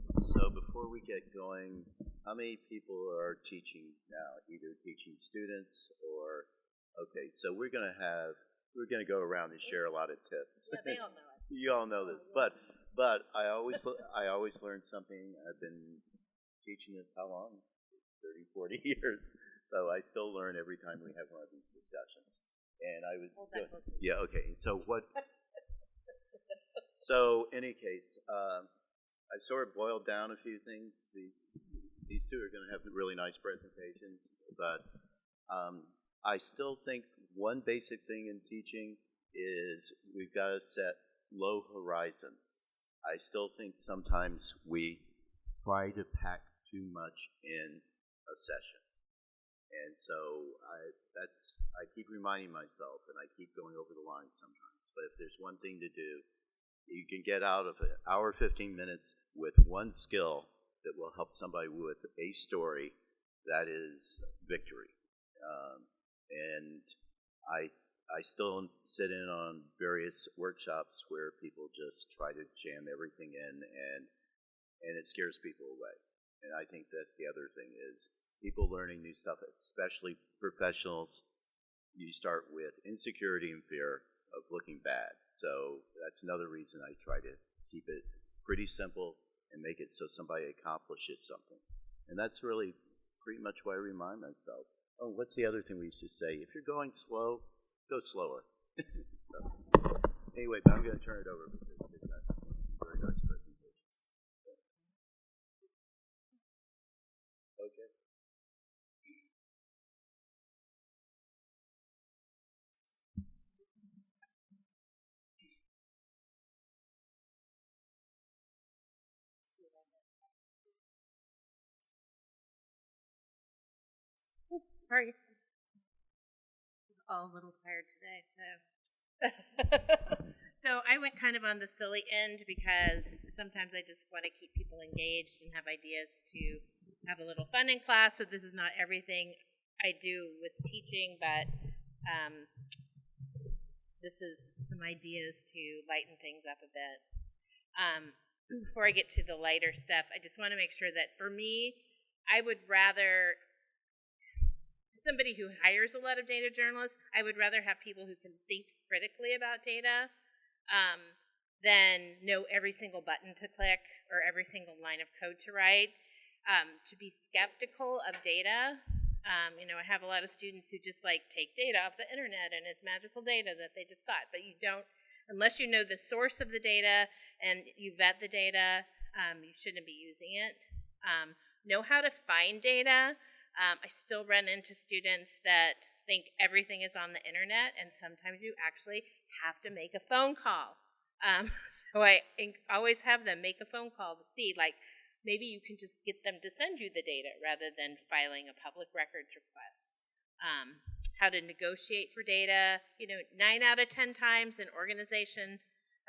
So before we get going, how many people are teaching now? Either teaching students or, okay, so we're gonna go around and share a lot of tips. Yeah, they all know it. You all know this, but I always learn something. I've been teaching this how long? 30, 40 years. So I still learn every time we have one of these discussions. And I was yeah, okay. So what? So any case, I've sort of boiled down a few things. These two are going to have really nice presentations, but I still think one basic thing in teaching is we've got to set low horizons. I still think sometimes we try to pack too much in a session. And so I keep reminding myself, and I keep going over the line sometimes, but if there's one thing to do, you can get out of an hour, 15 minutes with one skill that will help somebody with a story. That is victory. And I still sit in on various workshops where people just try to jam everything in, and it scares people away. And I think that's the other thing is people learning new stuff, especially professionals, you start with insecurity and fear of looking bad. So that's another reason I try to keep it pretty simple and make it so somebody accomplishes something. And that's really pretty much what I remind myself. Oh, what's the other thing we used to say? If you're going slow, go slower. So anyway, but I'm going to turn it over because they've got some very nice presentations. Okay. Sorry. All a little tired today, so. So I went kind of on the silly end because sometimes I just want to keep people engaged and have ideas to have a little fun in class. So this is not everything I do with teaching, but this is some ideas to lighten things up a bit. Before I get to the lighter stuff, I just want to make sure that for me, I would rather, somebody who hires a lot of data journalists, I would rather have people who can think critically about data than know every single button to click or every single line of code to write. To be skeptical of data, I have a lot of students who just take data off the internet and it's magical data that they just got, but you don't, unless you know the source of the data and you vet the data, you shouldn't be using it. Know how to find data. I still run into students that think everything is on the internet, and sometimes you actually have to make a phone call. So I always have them make a phone call to see, maybe you can just get them to send you the data rather than filing a public records request. How to negotiate for data. 9 out of 10 times a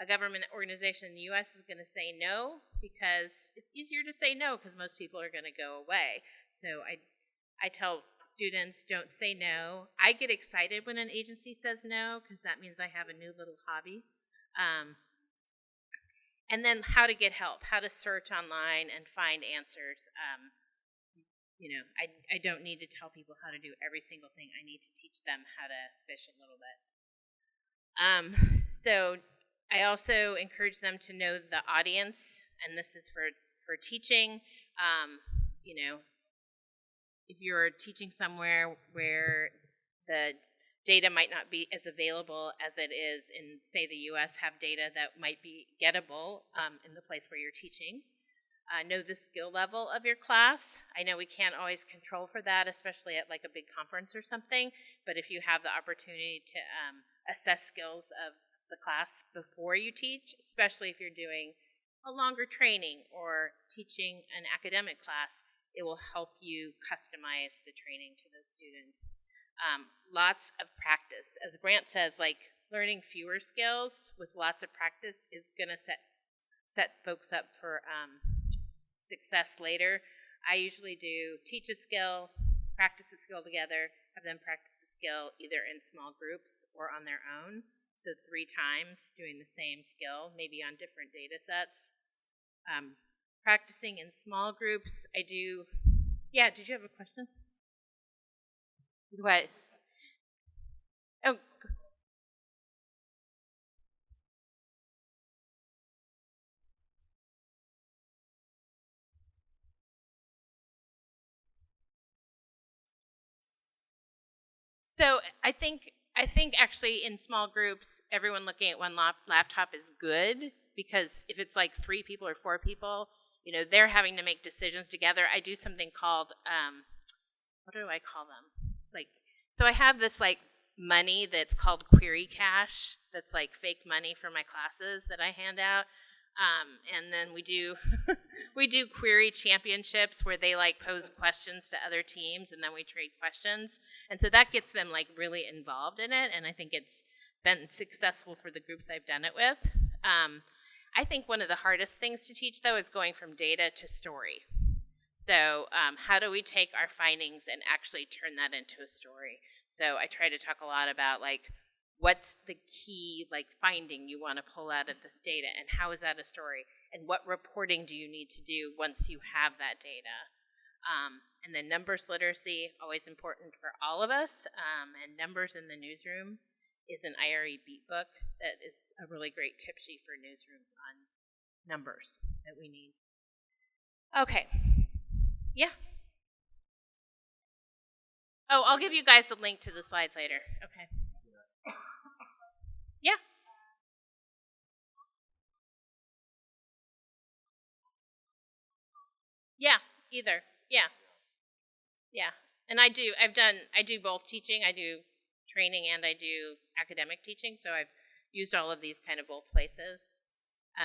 government organization in the U.S. is going to say no because it's easier to say no because most people are going to go away. So I tell students, don't say no. I get excited when an agency says no because that means I have a new little hobby. And then how to get help, how to search online and find answers. I don't need to tell people how to do every single thing. I need to teach them how to fish a little bit. So I also encourage them to know the audience, and this is for teaching. If you're teaching somewhere where the data might not be as available as it is in, say, the U.S., have data that might be gettable in the place where you're teaching. Know the skill level of your class. I know we can't always control for that, especially at a big conference or something, but if you have the opportunity to assess skills of the class before you teach, especially if you're doing a longer training or teaching an academic class, it will help you customize the training to those students. Lots of practice. As Brant says, learning fewer skills with lots of practice is going to set folks up for success later. I usually do teach a skill, practice a skill together, have them practice the skill either in small groups or on their own. So 3 times doing the same skill, maybe on different data sets. Practicing in small groups, I do. Yeah, did you have a question? What? Oh. So I think actually in small groups, everyone looking at one laptop is good, because if it's like 3 people or 4 people, they're having to make decisions together. I do something called what do I call them? So I have this money that's called Query Cash. That's like fake money for my classes that I hand out. And then we do we do query championships where they pose questions to other teams, and then we trade questions. And so that gets them really involved in it, and I think it's been successful for the groups I've done it with. I think one of the hardest things to teach, though, is going from data to story. So how do we take our findings and actually turn that into a story? So I try to talk a lot about what's the key finding you want to pull out of this data, and how is that a story, and what reporting do you need to do once you have that data. And then numbers literacy, always important for all of us, and Numbers in the Newsroom is an IRE beat book that is a really great tip sheet for newsrooms on numbers that we need. Okay. Yeah. Oh, I'll give you guys a link to the slides later. Okay. Yeah. Yeah, either. Yeah. Yeah. And I do both teaching. I do training and I do academic teaching, so I've used all of these kind of both places.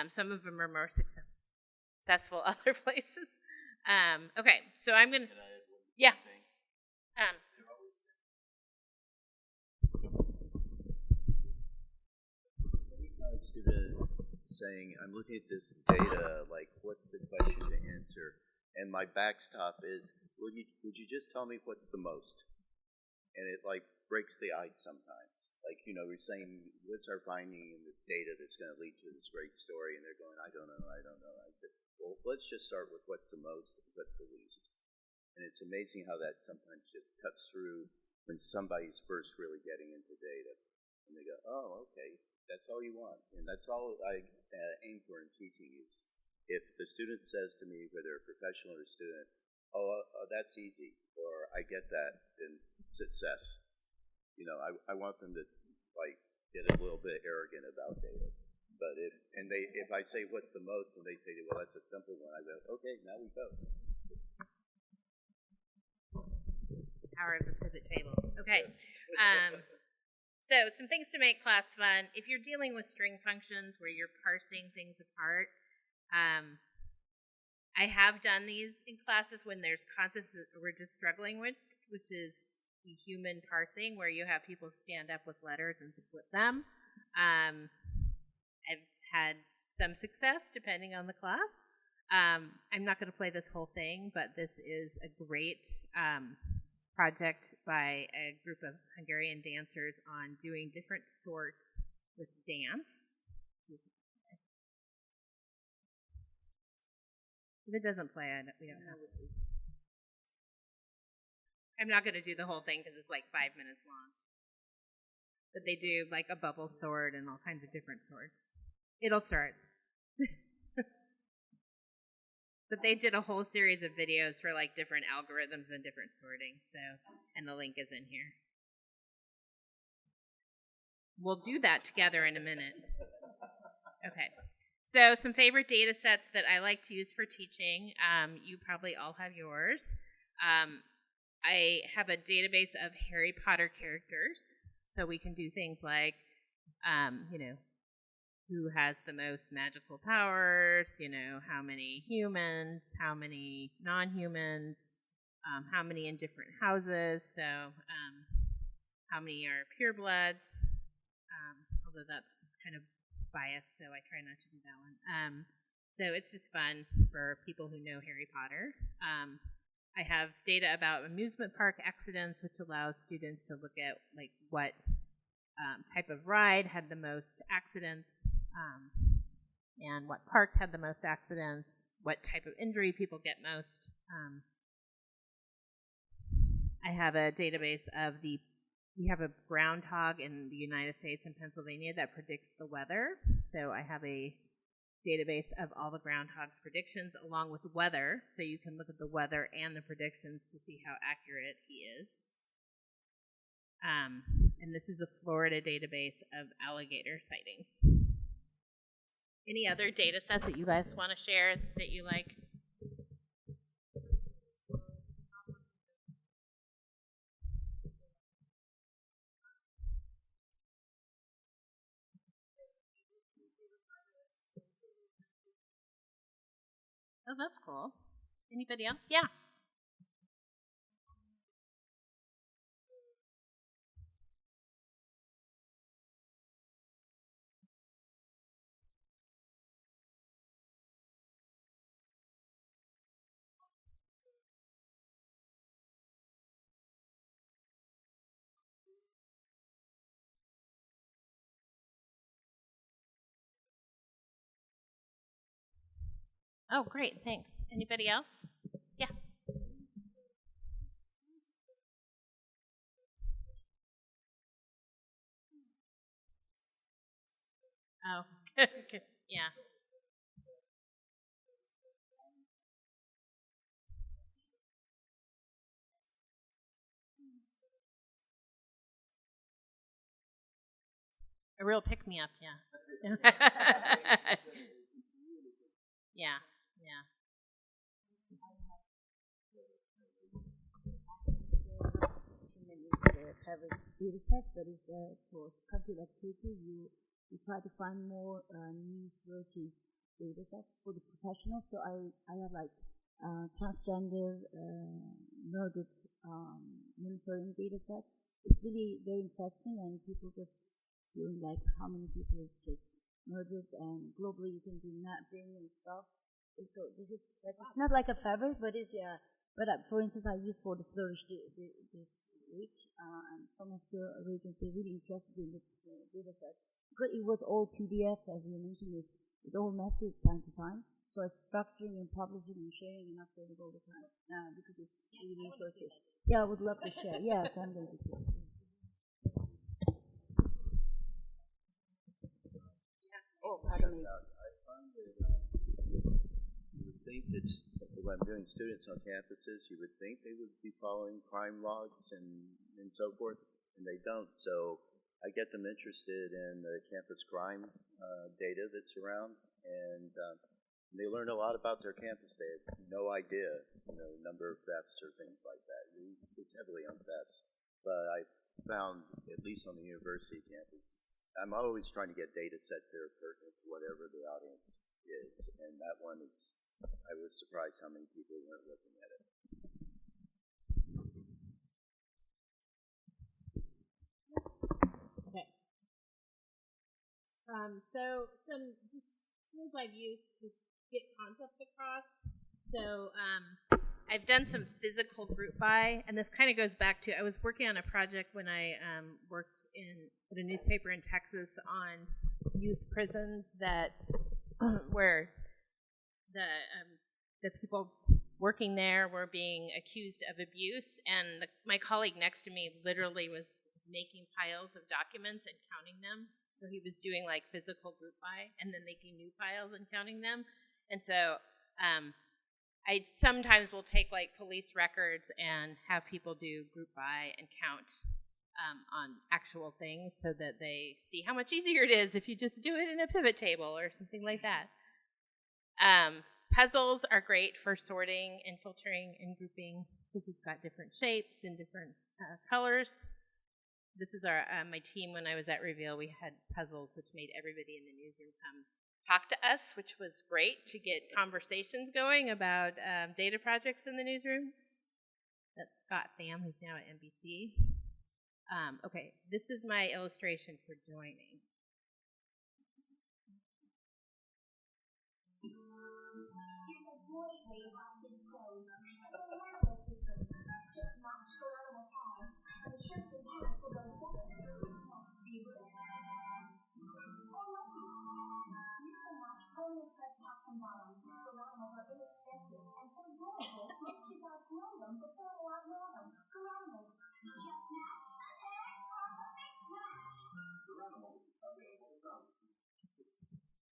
Some of them are more successful other places. Okay, so I'm going to... Yeah. Students saying, I'm looking at this data, what's the question to answer? And my backstop is, would you just tell me what's the most? And it breaks the ice sometimes. We're saying, what's our finding in this data that's going to lead to this great story? And they're going, I don't know. I said, well, let's just start with what's the most, what's the least. And it's amazing how that sometimes just cuts through when somebody's first really getting into data. And they go, oh, okay, that's all you want. And that's all I aim for in teaching is, if the student says to me, whether a professional or a student, oh, that's easy, or I get that, then success. I want them to get a little bit arrogant about data. But if I say what's the most, and they say, well, that's a simple one, I go, okay, now we go. Power of the pivot table. Okay. So some things to make class fun. If you're dealing with string functions where you're parsing things apart, I have done these in classes when there's concepts that we're just struggling with, which is the human parsing, where you have people stand up with letters and split them. I've had some success depending on the class. I'm not going to play this whole thing, but this is a great project by a group of Hungarian dancers on doing different sorts with dance. If it doesn't play, we don't have it. I'm not going to do the whole thing because it's 5 minutes long. But they do a bubble sword and all kinds of different swords. It'll start. But they did a whole series of videos for different algorithms and different sorting. And the link is in here. We'll do that together in a minute. Okay. So some favorite data sets that I like to use for teaching. You probably all have yours. I have a database of Harry Potter characters, so we can do things like, who has the most magical powers, how many humans, how many non-humans, how many in different houses, so how many are purebloods, although that's kind of biased, so I try not to do that one. So it's just fun for people who know Harry Potter. I have data about amusement park accidents, which allows students to look at what type of ride had the most accidents, and what park had the most accidents. what type of injury people get most. I have a database of we have a groundhog in the United States and Pennsylvania that predicts the weather. So I have a database of all the groundhog's predictions along with weather, so you can look at the weather and the predictions to see how accurate he is. And this is a Florida database of alligator sightings. Any other data sets that you guys want to share that you like? Oh, that's cool. Anybody else? Yeah. Oh, great. Thanks. Anybody else? Yeah. Oh, okay. Yeah. A real pick me up, yeah. Yeah, yeah. Favorite data sets, but it's for a country like Turkey, you try to find more newsworthy data sets for the professionals. So I have like transgender murdered monitoring data sets. It's really very interesting, and people just feeling like how many people is get murdered, and globally you can do mapping and stuff. So this is like, it's not like a favorite, but it's yeah. But for instance, I used for the Flourish this week, and some of the regions they're really interested in the data sets because it was all PDF, as you mentioned, is all messy time to time. So it's structuring and publishing and sharing and updating all the time because it's really researchy. Yeah, I would love to share. Yes, I'm going to share. Oh, pardon me. I find that you would think that when I'm doing students on campuses, you would think they would be following crime logs and so forth, and they don't. So I get them interested in the campus crime data that's around, and they learn a lot about their campus. They had no idea, number of thefts or things like that. It's heavily on thefts, but I found, at least on the university campus, I'm always trying to get data sets that are pertinent to whatever the audience is, and that one is, I was surprised how many people weren't looking at it. Okay. So some just tools I've used to get concepts across. So I've done some physical group by, and this kind of goes back to, I was working on a project when I worked at a newspaper in Texas on youth prisons that where the people working there were being accused of abuse, and my colleague next to me literally was making piles of documents and counting them. So he was doing like physical group by and then making new piles and counting them. And so I sometimes will take like police records and have people do group by and count on actual things so that they see how much easier it is if you just do it in a pivot table or something like that. Puzzles are great for sorting and filtering and grouping because we've got different shapes and different colors. This is my team when I was at Reveal. We had puzzles which made everybody in the newsroom come talk to us, which was great to get conversations going about data projects in the newsroom. That's Scott Pham, who's now at NBC. Okay, this is my illustration for joining.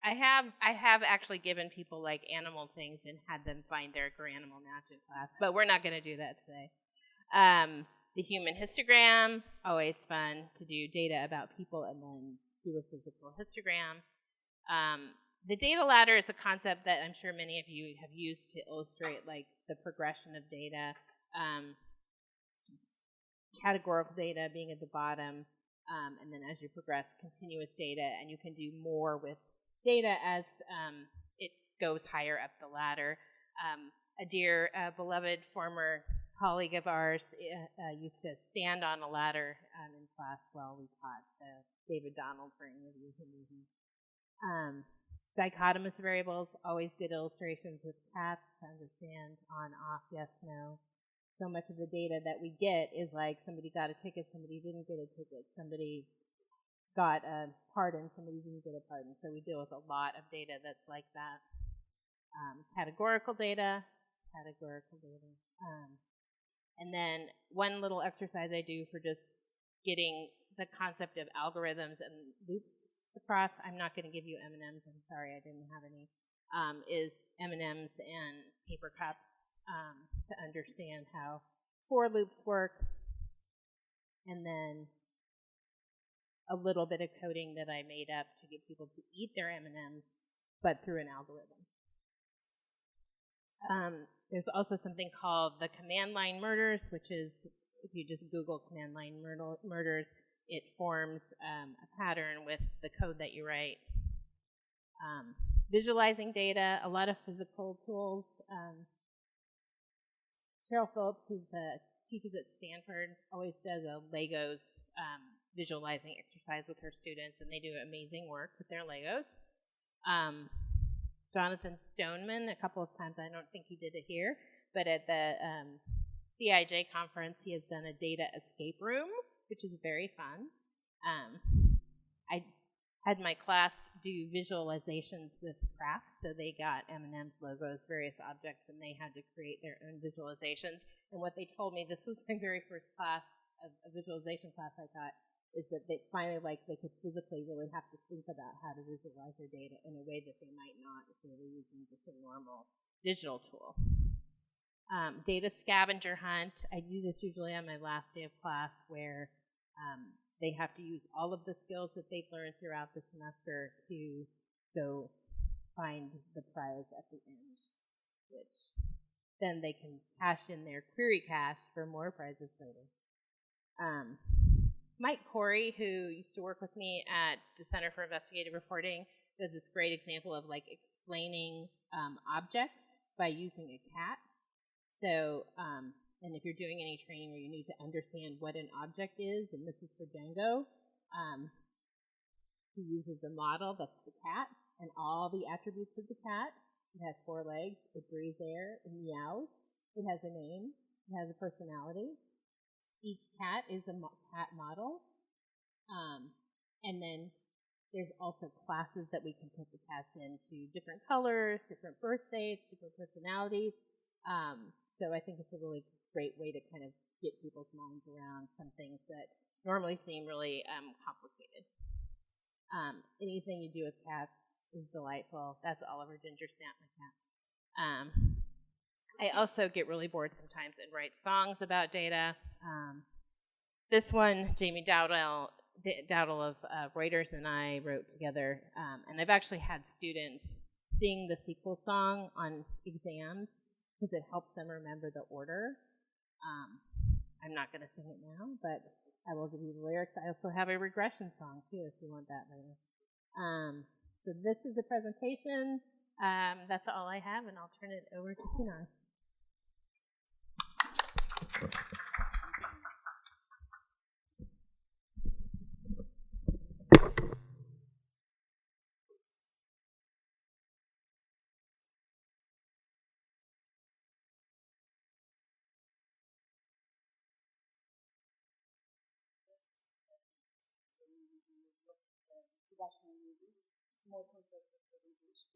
I have actually given people like animal things and had them find their animal match in class, but we're not going to do that today. The human histogram, always fun to do data about people and then do a physical histogram. The data ladder is a concept that I'm sure many of you have used to illustrate like the progression of data. Categorical data being at the bottom, and then as you progress, continuous data, and you can do more with data as it goes higher up the ladder. A dear beloved former colleague of ours used to stand on a ladder in class while we taught, so David Donald, for any of you who knew him. Dichotomous variables, always good illustrations with cats to understand on, off, yes, no. So much of the data that we get is like somebody got a ticket, somebody didn't get a ticket, somebody got a pardon, somebody didn't get a pardon. So we deal with a lot of data that's like that. Categorical data. And then one little exercise I do for just getting the concept of algorithms and loops across, I'm not going to give you M&Ms, I'm sorry I didn't have any, is M&Ms and paper cups. To understand how for loops work, and then a little bit of coding that I made up to get people to eat their M&Ms, but through an algorithm. There's also something called the command line murders, which is, if you just Google command line murders, it forms a pattern with the code that you write. Visualizing data, a lot of physical tools. Cheryl Phillips, who teaches at Stanford, always does a Legos visualizing exercise with her students, and they do amazing work with their Legos. Jonathan Stoneman, a couple of times, I don't think he did it here, but at the CIJ conference, he has done a data escape room, which is very fun. I had my class do visualizations with crafts, so they got M&M's, logos, various objects, and they had to create their own visualizations. And what they told me, this was my very first class, a visualization class I taught, is that they finally, they could physically really have to think about how to visualize their data in a way that they might not if they were using just a normal digital tool. Data scavenger hunt, I do this usually on my last day of class where they have to use all of the skills that they've learned throughout the semester to go find the prize at the end, which then they can cash in their query cache for more prizes later. Mike Corey, who used to work with me at the Center for Investigative Reporting, does this great example of explaining objects by using a cat. So, and if you're doing any training where you need to understand what an object is, and this is for Django, he uses a model that's the cat and all the attributes of the cat. It has 4 legs, it breathes air, it meows, it has a name, it has a personality. Each cat is a cat model. And then there's also classes that we can put the cats into, different colors, different birth dates, different personalities. So I think it's a really great way to kind of get people's minds around some things that normally seem really complicated. Anything you do with cats is delightful. That's Oliver Gingersnap, my cat. I also get really bored sometimes and write songs about data. This one, Jamie Dowdell of Reuters and I wrote together, and I've actually had students sing the SQL song on exams because it helps them remember the order. I'm not going to sing it now, but I will give you the lyrics. I also have a regression song, too, if you want that later. So this is a presentation. That's all I have, and I'll turn it over to Pinar. It's more conceptual presentation.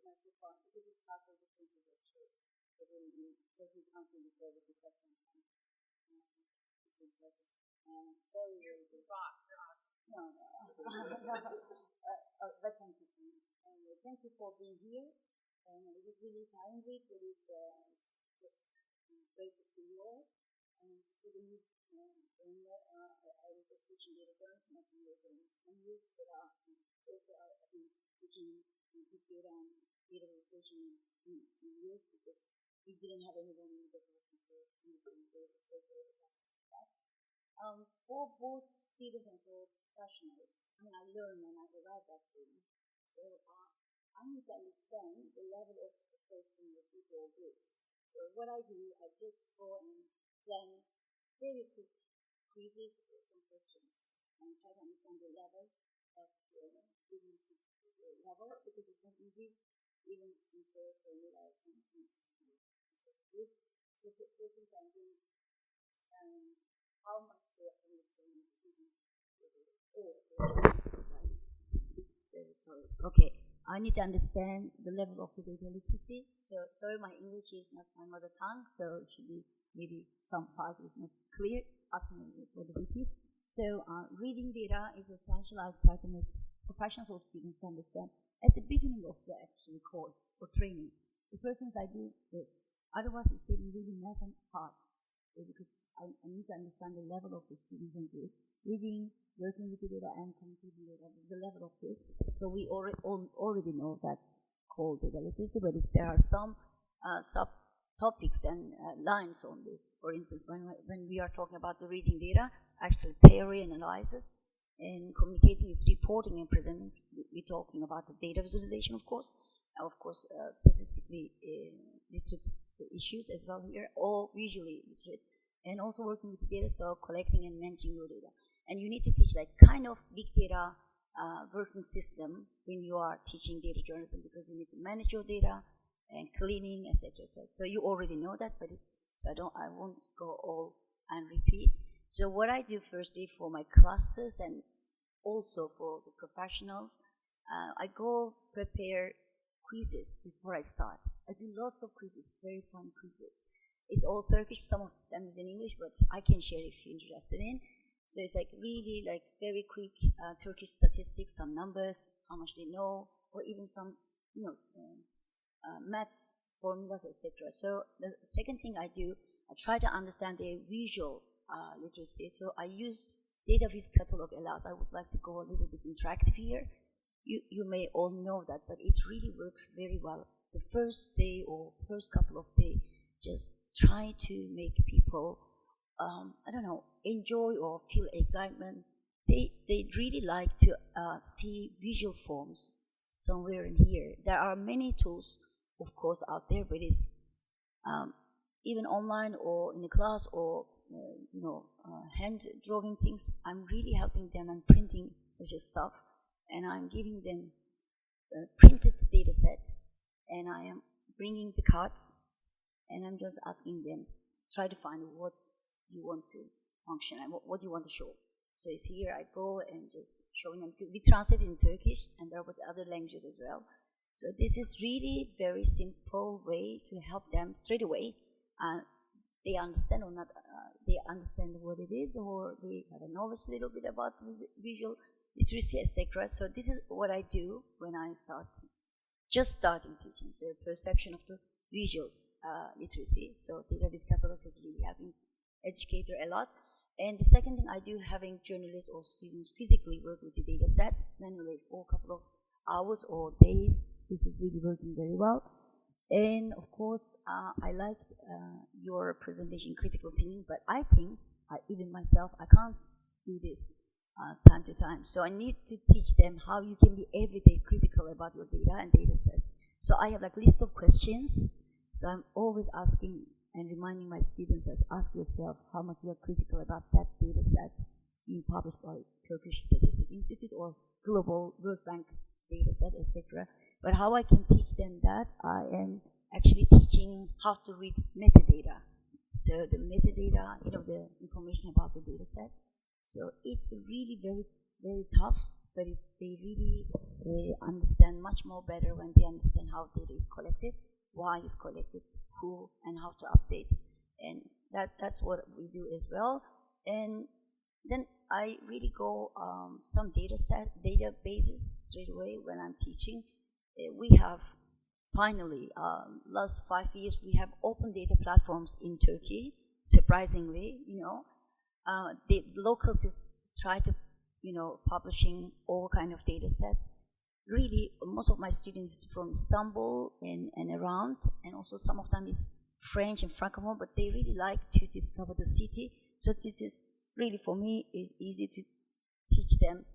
That's the fun because it's also differences of shape. Because in certain countries, there will be different it's impressive. And very, very good. No. That can be changed. And thank you for being here. It was really tiring week, but it's just great to see you all. And for the new I was just teaching data journalism at the university, but also I've been teaching big data and data visualization in years because we didn't have anyone in the department for understanding data visualization. For both students and for professionals, I learn and I arrive at them. So I need to understand the level of the person with people groups. So what I do, I just go and plan very quick quizzes or some questions and try to understand the level of the level because it's not easy, even simple formulas and things to do. So the first things I do, how much they understand sorry. Okay. I need to understand the level of the data literacy. So, sorry, my English is not my mother tongue, so it should be maybe some part is not clear. Ask me for the repeat. So, reading data is essential. I try to make professionals or students to understand at the beginning of the actual course or training. The first things I do is, otherwise it's getting really messy and hard because I need to understand the level of the students and group. Reading, working with the data and communicating data, the level of this. So we already know that's called data literacy, but if there are some subtopics and lines on this, for instance, when we are talking about the reading data, actually theory and analysis, and communicating is reporting and presenting, we're talking about the data visualization, of course, statistically literate issues as well here, or visually literate, and also working with the data, so collecting and managing your data. And you need to teach like kind of big data working system when you are teaching data journalism because you need to manage your data and cleaning, etc. So you already know that, but I won't go all and repeat. So what I do firstly for my classes and also for the professionals, I go prepare quizzes before I start. I do lots of quizzes, very fun quizzes. It's all Turkish, some of them is in English, but I can share if you're interested in. So it's like really like very quick Turkish statistics, some numbers, how much they know, or even some, maths formulas, etc. So the second thing I do, I try to understand their visual literacy. So I use data viz catalog a lot. I would like to go a little bit interactive here. You may all know that, but it really works very well. The first day or first couple of days, just try to make people enjoy or feel excitement. They really like to see visual forms somewhere in here. There are many tools, of course, out there, but it's even online or in the class or hand drawing things. I'm really helping them and printing such a stuff, and I'm giving them a printed data set, and I am bringing the cards, and I'm just asking them, try to find what you want to function and what you want to show. So it's here I go and just showing them. We translate in Turkish and there are other languages as well. So this is really very simple way to help them straight away. They understand or not, they understand what it is, or they have a knowledge a little bit about visual literacy, etc. So this is what I do when I just starting teaching. So perception of the visual literacy. So data viz catalogs is really helping educator a lot. And the second thing I do, having journalists or students physically work with the data sets manually for a couple of hours or days. This is really working very well. And of course, I liked your presentation, critical thinking, but I think, even myself, I can't do this time to time. So I need to teach them how you can be everyday critical about your data and data sets. So I have like a list of questions. So I'm always asking and reminding my students that ask yourself how much you are critical about that data set being published by Turkish Statistics Institute or Global World Bank data set, etc. But how I can teach them that, I am actually teaching how to read metadata. So the metadata, the information about the data set. So it's really very, very tough, but they understand much more better when they understand how data is collected, why it's collected, who, and how to update. And that's what we do as well. And then I really go some databases straight away when I'm teaching. we have finally, last 5 years, we have open data platforms in Turkey. Surprisingly, the locals try to, publishing all kind of data sets. Really, most of my students from Istanbul and around, and also some of them is French and Francophone, but they really like to discover the city. So this is really, for me, is easy to teach them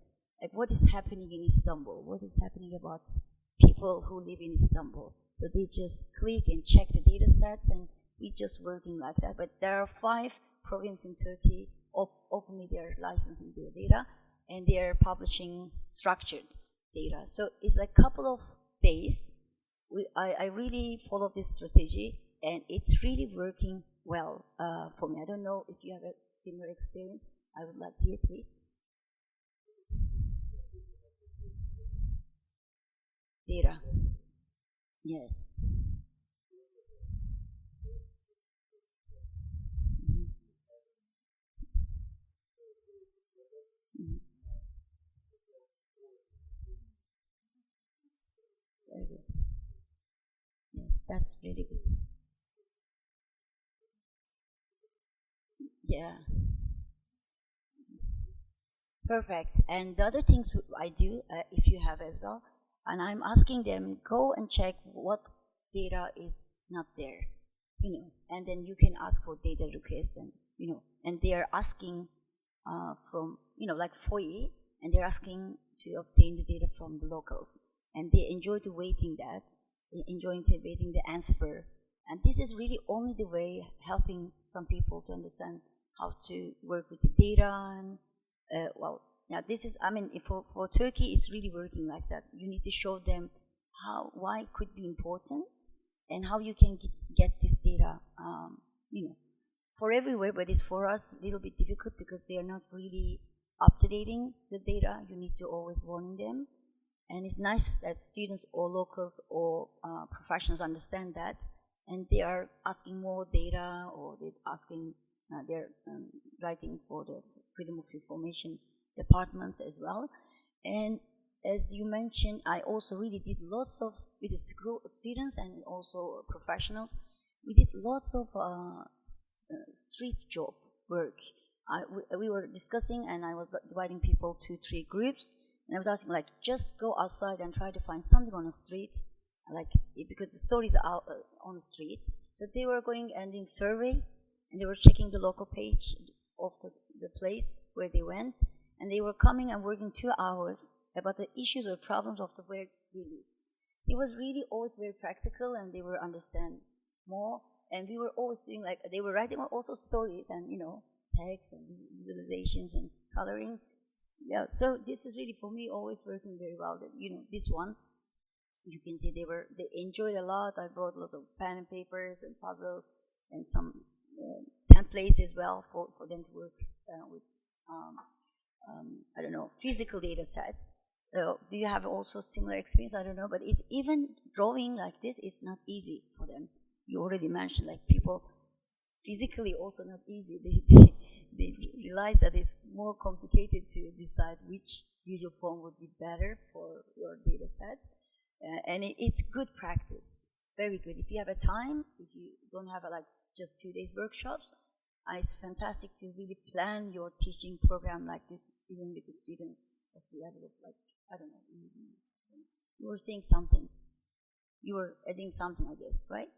like what is happening in Istanbul, what is happening about people who live in Istanbul. So they just click and check the data sets, and we just working like that. But there are 5 provinces in Turkey openly they're licensing their data, and they're publishing structured data. So it's like a couple of days. I really follow this strategy, and it's really working well for me. I don't know if you have a similar experience. I would like to hear, please. Data. Yes. Mhm. Very good. Yes, that's really good. Yeah. Perfect. And the other things I do, if you have as well, and I'm asking them, go and check what data is not there, and then you can ask for data requests, and they are asking from, like FOI, and they're asking to obtain the data from the locals, and they enjoy to waiting the answer. And this is really only the way helping some people to understand how to work with the data. And now this is, for Turkey, it's really working like that. You need to show them why it could be important, and how you can get this data, for everywhere. But it's for us a little bit difficult because they are not really up-to-dating the data. You need to always warning them. And it's nice that students or locals or professionals understand that, and they are asking more data, or they're writing for the Freedom of Information departments as well. And as you mentioned, I also really did lots of, with the school students and also professionals, we did lots of street job work. We were discussing, and I was dividing people to 3 groups, and I was asking, like, just go outside and try to find something on the street, because the stories are out on the street. So they were going and doing survey, and they were checking the local page of the place where they went, and they were coming and working 2 hours about the issues or problems of where they live. It was really always very practical, and they were understand more. And we were always doing, like, they were writing also stories and text and visualizations and coloring. Yeah, so this is really for me always working very well. That this one, you can see they enjoyed a lot. I brought lots of pen and papers and puzzles and some templates as well for them to work with. I don't know, physical data sets. Do you have also similar experience? I don't know, but it's even drawing like this is not easy for them. You already mentioned, like, people physically also not easy. They realize that it's more complicated to decide which visual form would be better for your data sets. And it's good practice, very good. If you have a time, if you don't have just 2 days workshops, it's fantastic to really plan your teaching program like this, even with the students of the level of, I don't know, you were saying something. You were adding something, I guess, right?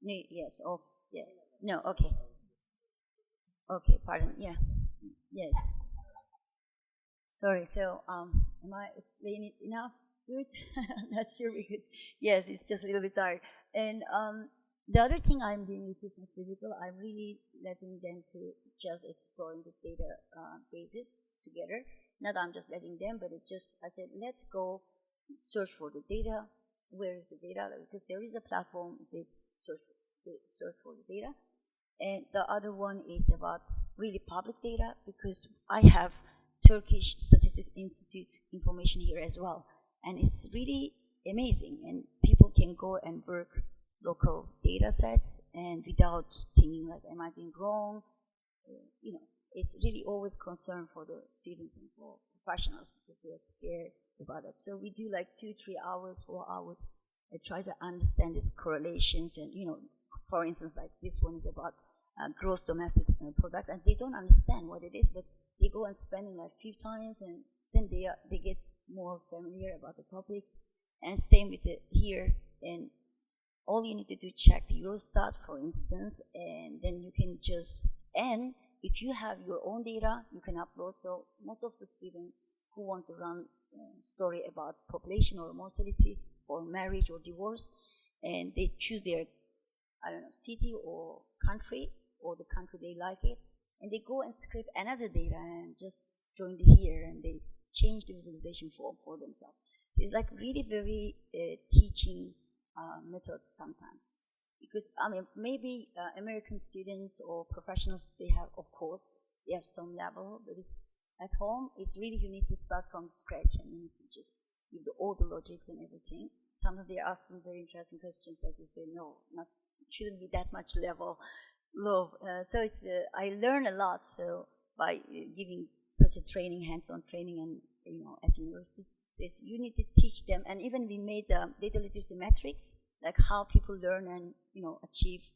No, yes, okay, yeah. No, okay. Okay, pardon, yeah. Yes. Sorry, so, am I explaining it enough? Good? I'm not sure, because, yes, it's just a little bit tired. And the other thing I'm doing with Business Physical, I'm really letting them to just exploring the data bases together. Not I'm just letting them, but it's just, I said, let's go search for the data. Where is the data? Because there is a platform that says search for the data. And the other one is about really public data, because I have Turkish Statistics Institute information here as well. And it's really amazing, and people can go and work local data sets and without thinking like, am I being wrong? It's really always concern for the students and for professionals, because they are scared about it. So we do like 2, 3 hours, 4 hours, and try to understand these correlations. And, for instance, like this one is about gross domestic products, and they don't understand what it is, but they go and spend it like a few times, and then they get more familiar about the topics. And same with it here. And all you need to do, check the Eurostat, for instance, and then you can and if you have your own data, you can upload. So most of the students who want to run story about population or mortality or marriage or divorce, and they choose their, city or country, or the country they like it, and they go and scrape another data and just join here, and they change the visualization form for themselves. So it's like really very teaching methods sometimes. Because, maybe American students or professionals, they have some level, but at home, it's really, you need to start from scratch, and you need to just give all the logics and everything. Sometimes they're asking very interesting questions, like you say, no, shouldn't be that much low. So I learn a lot. So by giving such a training, hands-on training, and at university, so you need to teach them. And even we made data literacy metrics, like how people learn and achieve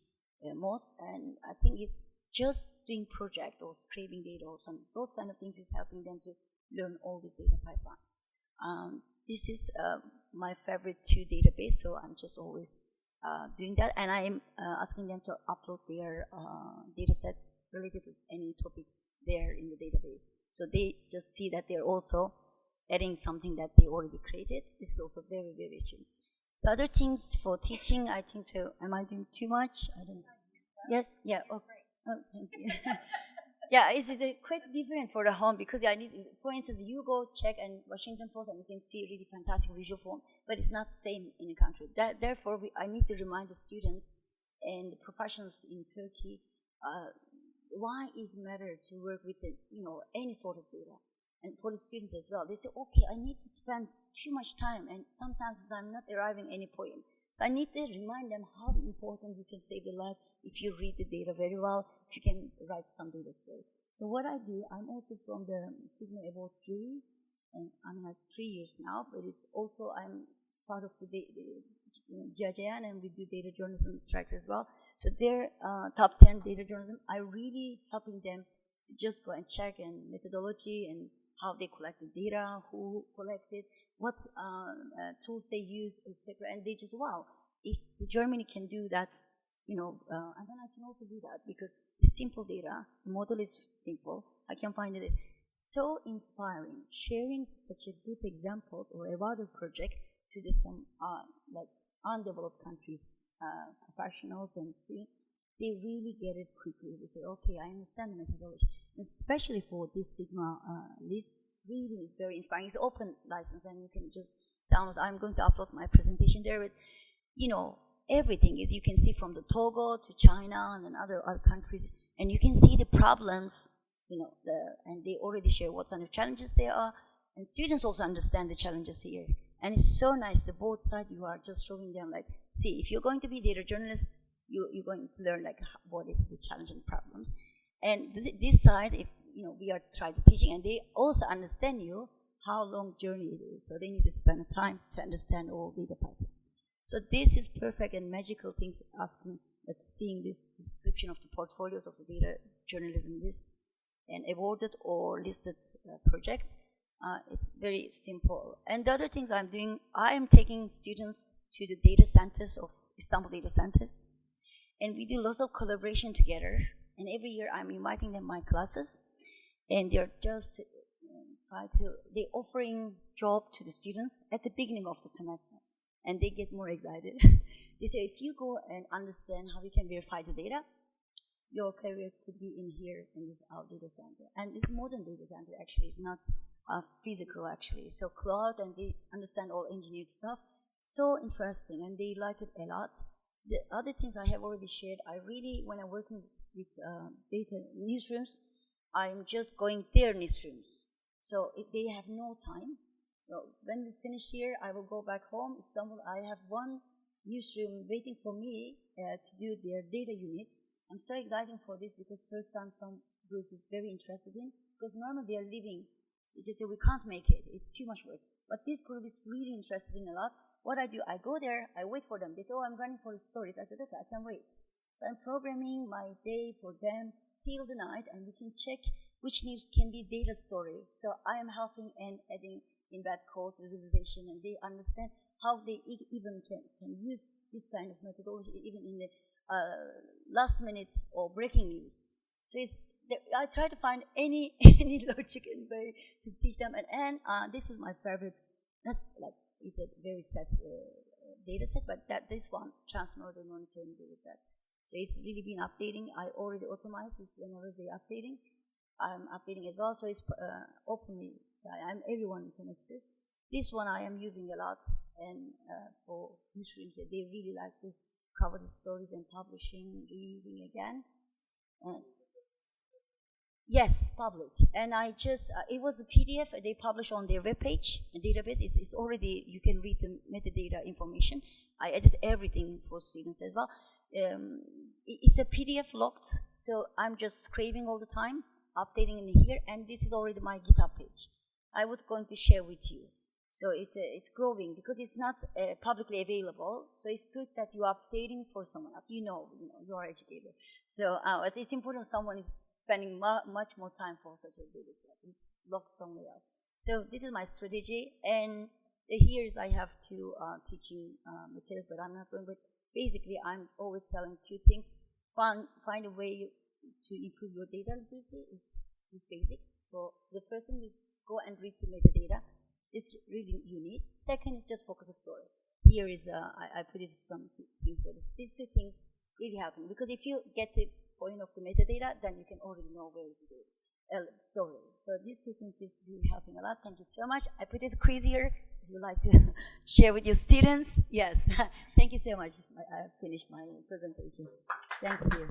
most. And I think it's just doing project or scraping data or those kind of things is helping them to learn all this data pipeline. This is my favorite 2 database, so I'm just always doing that, and I'm asking them to upload their data sets related to any topics there in the database. So they just see that they're also adding something that they already created. This is also very, very cheap. The other things for teaching, I think so. Am I doing too much? I don't know. Yes? Yeah. Oh, thank you. Yeah, it's quite different for the home, because I need, for instance, you go check and Washington Post and you can see really fantastic visual form, but it's not the same in the country. Therefore, I need to remind the students and the professionals in Turkey why it's matter to work with any sort of data. And for the students as well, they say, okay, I need to spend too much time, and sometimes I'm not arriving any point. So I need to remind them how important you can save their life if you read the data very well, if you can write some data stories. So what I do, I'm also from the Sigma Award jury, and I'm like 3 years now, but it's also I'm part of the GIJN, and we do data journalism tracks as well. So their top 10 data journalism, I really helping them to just go and check and methodology and how they collect the data, who collected, what tools they use, etc. And they just, wow, if the Germany can do that, and then I can also do that, because it's simple data, the model is simple, I can find it so inspiring, sharing such a good example or about a project to some like undeveloped countries, professionals and students. They really get it quickly. They say, okay, I understand the methodology. And especially for this Sigma list, really very inspiring. It's open license, and you can just download. I'm going to upload my presentation there with, everything is, you can see from the Togo to China and then other countries, and you can see the problems, and they already share what kind of challenges there are, and students also understand the challenges here. And it's so nice, the both sides, you are just showing them, like, see, if you're going to be data journalist, you're going to learn, like, what is the challenge and problems. And this side, if, we are trying to teaching, and they also understand how long journey it is. So they need to spend the time to understand all data pipeline. So this is perfect and magical things, asking, like, seeing this description of the portfolios of the data journalism list and awarded or listed projects. It's very simple. And the other things I'm doing, I am taking students to the data centers of Istanbul data centers, and we do lots of collaboration together. And every year I'm inviting them my classes, and they're just they're offering job to the students at the beginning of the semester, and they get more excited. They say, if you go and understand how we can verify the data, your career could be in here in this our data center. And it's modern data center, actually. It's not physical, actually. So cloud, and they understand all engineered stuff. So interesting, and they like it a lot. The other things I have already shared, I really, when I'm working with data newsrooms, I'm just going their newsrooms. So they have no time. So when we finish here, I will go back home, Istanbul. I have one newsroom waiting for me to do their data units. I'm so excited for this, because first time some groups is very interested in, because normally they are leaving. They just say, we can't make it, it's too much work. But this group is really interested in a lot. What I do, I go there, I wait for them. They say, oh, I'm running for the stories. I said, okay, I can wait. So I'm programming my day for them till the night, and we can check which news can be data story. So I am helping and adding in that code visualization, and they understand how they even can use this kind of methodology even in the last minute or breaking news. So I try to find any logic and way to teach them, and this is my favorite. Not like it's a very set data set, but this one transmodal monitoring data set. So it's really been updating. I already automate this whenever they're updating. I'm updating as well, so it's openly. Everyone can access. This one I am using a lot, and for newsrooms, they really like to cover the stories and publishing, reusing again. Yes, public. And I just, it was a PDF they publish on their webpage, a database. It's already, you can read the metadata information. I edit everything for students as well. It's a PDF locked, so I'm just scraping all the time, updating in here, and this is already my GitHub page. I was going to share with you. So it's growing because it's not publicly available. So it's good that you're updating for someone else. You are an educator. So it's important someone is spending much more time for such a data set. It's locked somewhere else. So this is my strategy. And here I have two teaching materials, but I'm not going. But basically, I'm always telling two things. Find a way to improve your data literacy. It's just basic. So the first thing is go and read the metadata. It's really unique. Second is just focus the story. Here is, I put it some things, but these two things really happen. Because if you get the point of the metadata, then you can already know where is the story. So these two things is really helping a lot. Thank you so much. I put it quiz here. If you like to share with your students, yes. Thank you so much. I finished my presentation. Thank you.